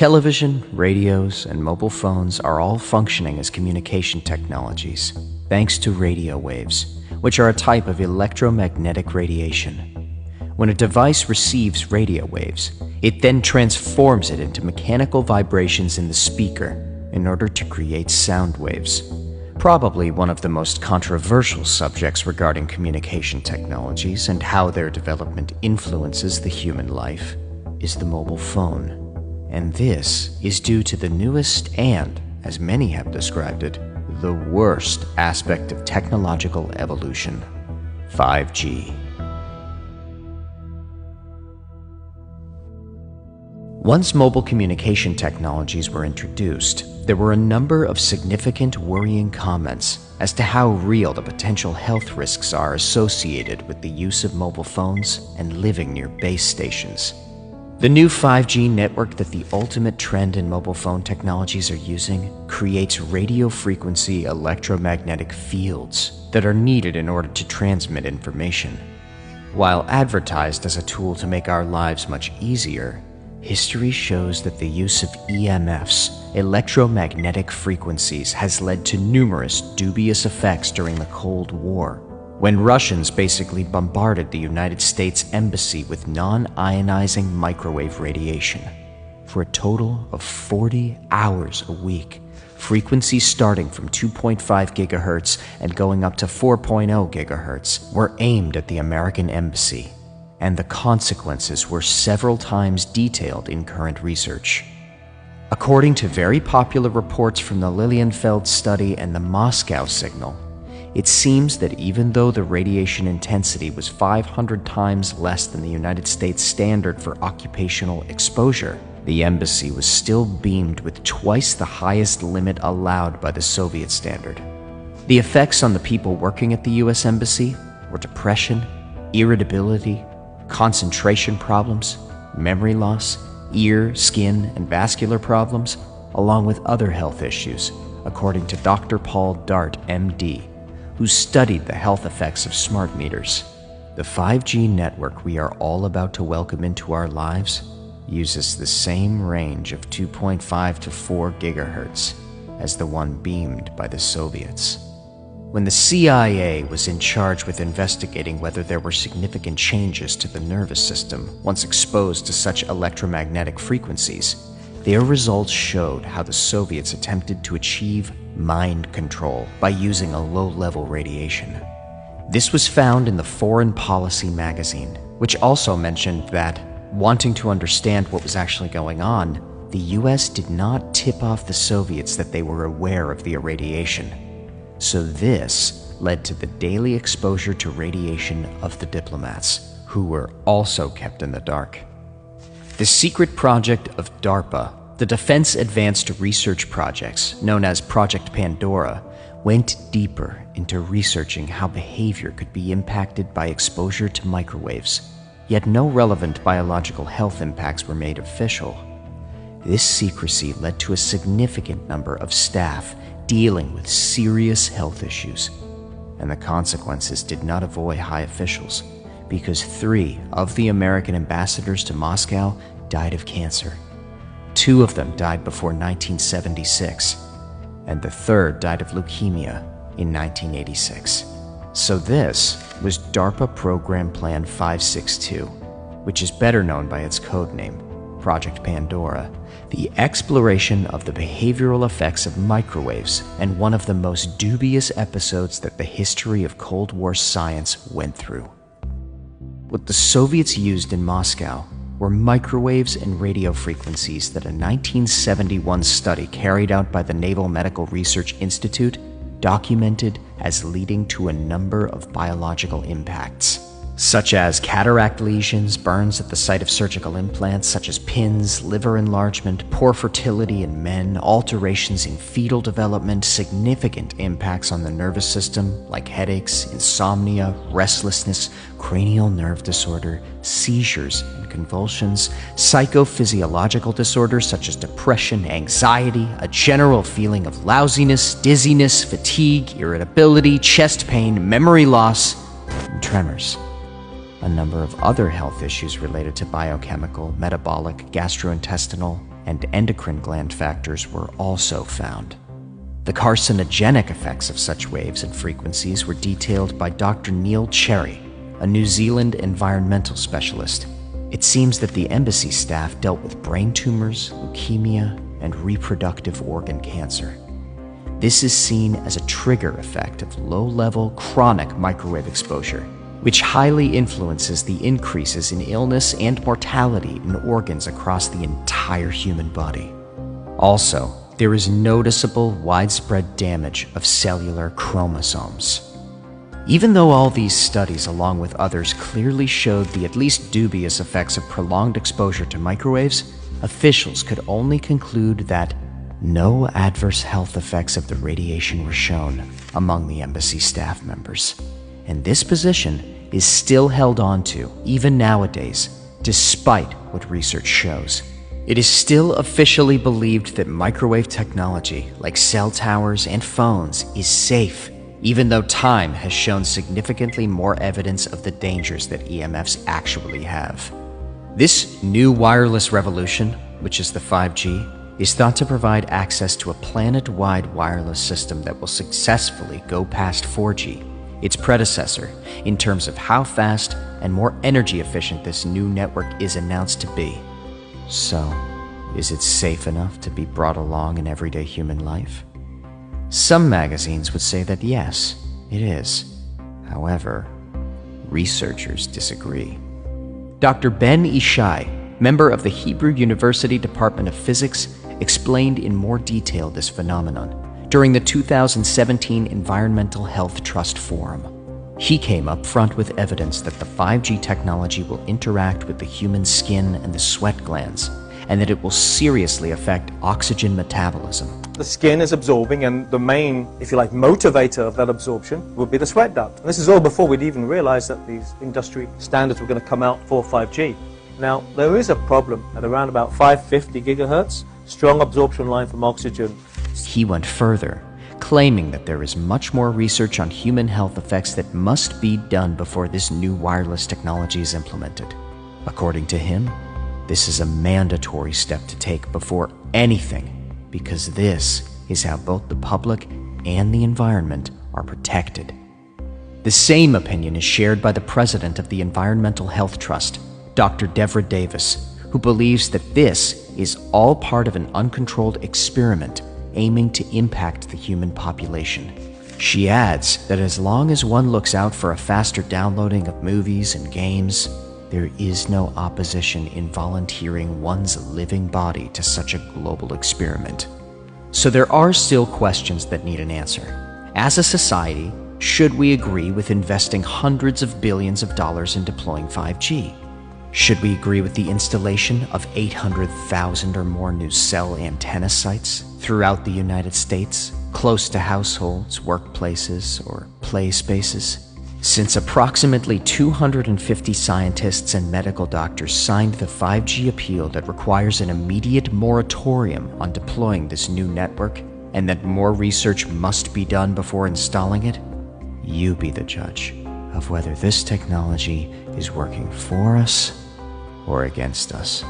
Television, radios, and mobile phones are all functioning as communication technologies, thanks to radio waves, which are a type of electromagnetic radiation. When a device receives radio waves, it then transforms it into mechanical vibrations in the speaker in order to create sound waves. Probably one of the most controversial subjects regarding communication technologies and how their development influences the human life is the mobile phone. And this is due to the newest and, as many have described it, the worst aspect of technological evolution: 5G. Once mobile communication technologies were introduced, there were a number of significant worrying comments as to how real the potential health risks are associated with the use of mobile phones and living near base stations. The new 5G network that the ultimate trend in mobile phone technologies are using creates radio frequency electromagnetic fields that are needed in order to transmit information. While advertised as a tool to make our lives much easier, history shows that the use of EMFs, electromagnetic frequencies, has led to numerous dubious effects during the Cold War, when Russians basically bombarded the United States Embassy with non-ionizing microwave radiation. For a total of 40 hours a week, frequencies starting from 2.5 gigahertz and going up to 4.0 gigahertz were aimed at the American Embassy, and the consequences were several times detailed in current research. According to very popular reports from the Lilienfeld study and the Moscow signal, it seems that even though the radiation intensity was 500 times less than the United States standard for occupational exposure, the embassy was still beamed with twice the highest limit allowed by the Soviet standard. The effects on the people working at the US Embassy were depression, irritability, concentration problems, memory loss, ear, skin, and vascular problems, along with other health issues, according to Dr. Paul Dart, MD, who studied the health effects of smart meters. The 5G network we are all about to welcome into our lives uses the same range of 2.5 to 4 gigahertz as the one beamed by the Soviets. When the CIA was in charge with investigating whether there were significant changes to the nervous system once exposed to such electromagnetic frequencies, their results showed how the Soviets attempted to achieve mind control by using a low-level radiation. This was found in the Foreign Policy magazine, which also mentioned that, wanting to understand what was actually going on, the US did not tip off the Soviets that they were aware of the irradiation. So this led to the daily exposure to radiation of the diplomats, who were also kept in the dark. The secret project of DARPA, the Defense Advanced Research Projects, known as Project Pandora, went deeper into researching how behavior could be impacted by exposure to microwaves, yet no relevant biological health impacts were made official. This secrecy led to a significant number of staff dealing with serious health issues, and the consequences did not avoid high officials, because 3 of the American ambassadors to Moscow died of cancer. 2 of them died before 1976, and the 3rd died of leukemia in 1986. So this was DARPA Program Plan 562, which is better known by its code name, Project Pandora, the exploration of the behavioral effects of microwaves, and one of the most dubious episodes that the history of Cold War science went through. What the Soviets used in Moscow were microwaves and radio frequencies that a 1971 study carried out by the Naval Medical Research Institute documented as leading to a number of biological impacts, such as cataract lesions, burns at the site of surgical implants such as pins, liver enlargement, poor fertility in men, alterations in fetal development, significant impacts on the nervous system like headaches, insomnia, restlessness, cranial nerve disorder, seizures and convulsions, psychophysiological disorders such as depression, anxiety, a general feeling of lousiness, dizziness, fatigue, irritability, chest pain, memory loss, and tremors. A number of other health issues related to biochemical, metabolic, gastrointestinal, and endocrine gland factors were also found. The carcinogenic effects of such waves and frequencies were detailed by Dr. Neil Cherry, a New Zealand environmental specialist. It seems that the embassy staff dealt with brain tumors, leukemia, and reproductive organ cancer. This is seen as a trigger effect of low-level chronic microwave exposure, which highly influences the increases in illness and mortality in organs across the entire human body. Also, there is noticeable widespread damage of cellular chromosomes. Even though all these studies, along with others, clearly showed the at least dubious effects of prolonged exposure to microwaves, officials could only conclude that no adverse health effects of the radiation were shown among the embassy staff members. And this position is still held on to, even nowadays, despite what research shows. It is still officially believed that microwave technology, like cell towers and phones, is safe, even though time has shown significantly more evidence of the dangers that EMFs actually have. This new wireless revolution, which is the 5G, is thought to provide access to a planet-wide wireless system that will successfully go past 4G, its predecessor, in terms of how fast and more energy efficient this new network is announced to be. So, is it safe enough to be brought along in everyday human life? Some magazines would say that yes, it is. However, researchers disagree. Dr. Ben Ishai, member of the Hebrew University Department of Physics, explained in more detail this phenomenon during the 2017 Environmental Health Trust Forum. He came up front with evidence that the 5G technology will interact with the human skin and the sweat glands, and that it will seriously affect oxygen metabolism. The skin is absorbing, and the main, if you like, motivator of that absorption would be the sweat duct. And this is all before we'd even realized that these industry standards were going to come out for 5G. Now, there is a problem at around about 550 gigahertz, strong absorption line from oxygen. He went further, claiming that there is much more research on human health effects that must be done before this new wireless technology is implemented. According to him, this is a mandatory step to take before anything, because this is how both the public and the environment are protected. The same opinion is shared by the president of the Environmental Health Trust, Dr. Devra Davis, who believes that this is all part of an uncontrolled experiment aiming to impact the human population. She adds that as long as one looks out for a faster downloading of movies and games, there is no opposition in volunteering one's living body to such a global experiment. So there are still questions that need an answer. As a society, should we agree with investing hundreds of billions of dollars in deploying 5G? Should we agree with the installation of 800,000 or more new cell antenna sites throughout the United States, close to households, workplaces, or play spaces? Since approximately 250 scientists and medical doctors signed the 5G appeal that requires an immediate moratorium on deploying this new network, and that more research must be done before installing it, you be the judge of whether this technology is working for us or against us.